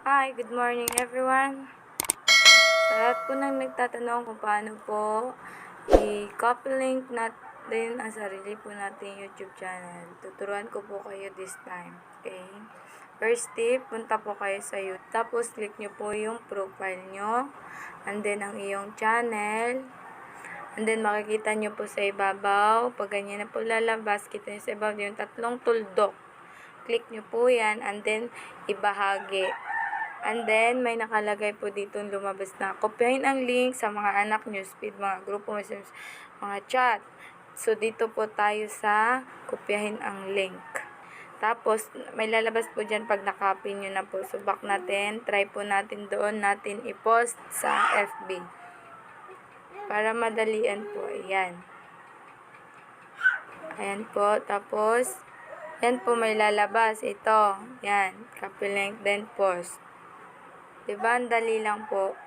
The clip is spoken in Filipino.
Hi, good morning everyone. Sa lahat po nang nagtatanong kung paano po i-copy link natin ang sarili po nating YouTube channel. Tuturuan ko po kayo this time. Okay? First tip, punta po kayo sa YouTube. Tapos click nyo po yung profile nyo. And then ang iyong channel. And then makikita nyo po sa ibabaw. Pag ganyan na po lalabas, kita nyo sa ibabaw yung tatlong tuldok. Click nyo po yan and then ibahagi. And then, may nakalagay po dito lumabas na kopyahin ang link sa mga anak, newsfeed, mga grupo, mga chat. So, dito po tayo sa kopyahin ang link. Tapos, may lalabas po dyan pag nakopy nyo na po. So, back natin. Try po natin doon natin i-post sa FB. Para madalian po. Ayan. Ayan po. Tapos, yan po may lalabas. Ito. Yan. Copy link, then post. Diba? Ang dali lang po.